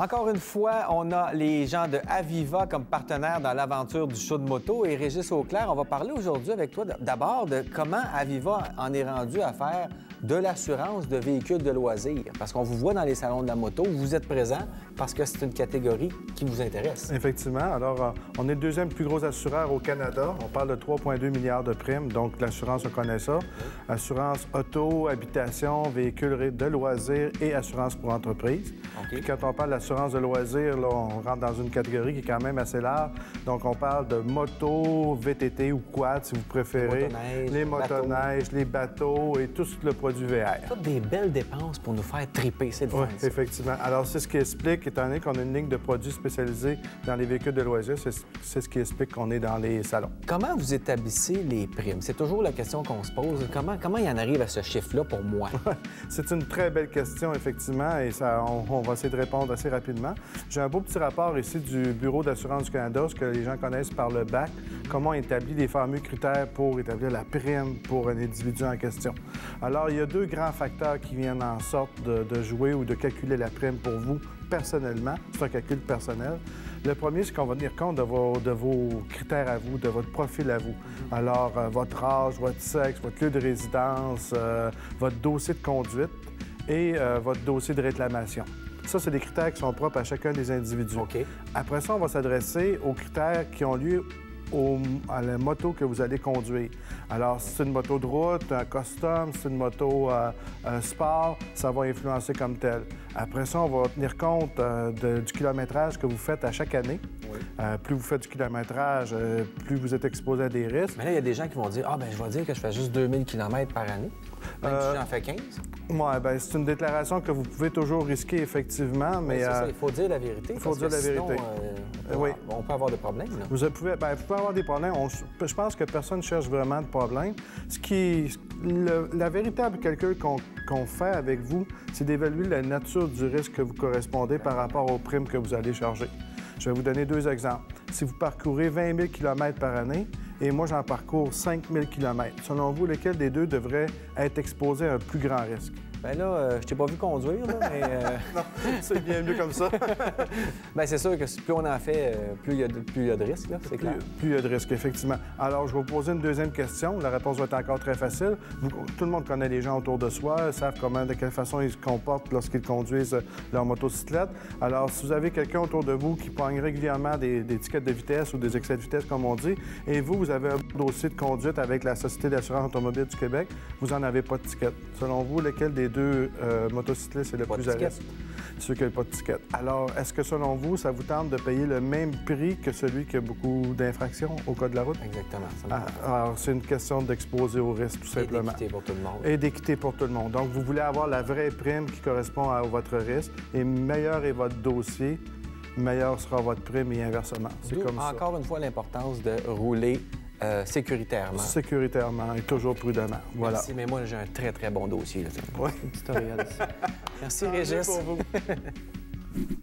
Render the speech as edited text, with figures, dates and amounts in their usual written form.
Encore une fois, on a les gens de Aviva comme partenaires dans l'aventure du show de moto. Et Régis Auclair, on va parler aujourd'hui avec toi d'abord de comment Aviva en est rendu à faire de l'assurance de véhicules de loisirs. Parce qu'on vous voit dans les salons de la moto, vous êtes présent parce que c'est une catégorie qui vous intéresse. Effectivement. Alors, on est le deuxième plus gros assureur au Canada. On parle de 3,2 milliards de primes. Donc, l'assurance, on connaît ça. Assurance auto, habitation, véhicules de loisirs et assurance pour entreprise. Puis quand on parle d'assurance de loisirs, là, on rentre dans une catégorie qui est quand même assez large. Donc, on parle de moto, VTT ou quad, si vous préférez. Les motoneiges, les bateaux et tout le produit VR. Toutes des belles dépenses pour nous faire triper, c'est le fun. Oui, effectivement. Alors, c'est ce qui explique, étant donné qu'on a une ligne de produits spécialisés dans les véhicules de loisirs, c'est ce qui explique qu'on est dans les salons. Comment vous établissez les primes? C'est toujours la question qu'on se pose. Comment il en arrive à ce chiffre-là pour moi? C'est une très belle question, effectivement, et ça, on va essayer de répondre assez rapidement. J'ai un beau petit rapport ici du Bureau d'assurance du Canada, ce que les gens connaissent par le BAC, comment on établit les fameux critères pour établir la prime pour un individu en question. Alors, il y a deux grands facteurs qui viennent en sorte de jouer ou de calculer la prime pour vous personnellement. C'est un calcul personnel. Le premier, c'est qu'on va tenir compte de vos critères à vous, de votre profil à vous. Alors, votre âge, votre sexe, votre lieu de résidence, votre dossier de conduite et votre dossier de réclamation. Ça, c'est des critères qui sont propres à chacun des individus. Après ça, on va s'adresser aux critères qui ont lieu à la moto que vous allez conduire. Alors, si c'est une moto de route, un custom, si c'est une moto sport, ça va influencer comme tel. Après ça, on va tenir compte du kilométrage que vous faites à chaque année. Plus vous faites du kilométrage, plus vous êtes exposé à des risques. Mais là, il y a des gens qui vont dire « Ah, bien, je vais dire que je fais juste 2000 km par année. » Même si j'en fais 15. Oui, bien, c'est une déclaration que vous pouvez toujours risquer, effectivement, mais... c'est ça, il faut dire la vérité. Il faut dire la vérité. Oui. On peut avoir des problèmes, là. Vous pouvez avoir des problèmes. Je pense que personne ne cherche vraiment de problème. La véritable calcul qu'on fait avec vous, c'est d'évaluer la nature du risque que vous correspondez par rapport aux primes que vous allez charger. Je vais vous donner deux exemples. Si vous parcourez 20 000 km par année et moi, j'en parcours 5 000 km, selon vous, lequel des deux devrait être exposé à un plus grand risque? Bien là, je t'ai pas vu conduire, là, mais... Non, c'est bien mieux comme ça. Bien, c'est sûr que plus on en fait, plus il y a de risques, là, c'est clair. Plus il y a de risques, effectivement. Alors, je vais vous poser une deuxième question. La réponse va être encore très facile. Tout le monde connaît les gens autour de soi, savent de quelle façon ils se comportent lorsqu'ils conduisent leur motocyclette. Alors, si vous avez quelqu'un autour de vous qui pogne régulièrement des tickets de vitesse ou des excès de vitesse, comme on dit, et vous avez un dossier de conduite avec la Société d'assurance automobile du Québec, vous n'en avez pas de ticket. Selon vous, lequel des deux motocyclistes est le plus à risque? Ceux qui n'ont pas de ticket. Alors, est-ce que, selon vous, ça vous tente de payer le même prix que celui qui a beaucoup d'infractions au code de la route? Exactement. Alors, c'est une question d'exposer au risque, tout simplement. Et d'équité pour tout le monde. Et d'équité pour tout le monde. Donc, vous voulez avoir la vraie prime qui correspond à votre risque. Et meilleur est votre dossier, meilleure sera votre prime et inversement. C'est comme ça. Encore une fois, l'importance de rouler sécuritairement. Sécuritairement et toujours prudemment. Voilà. Merci, mais moi, j'ai un très, très bon dossier. Là. Ouais. Merci, Régis. Merci, Régis. Pour vous.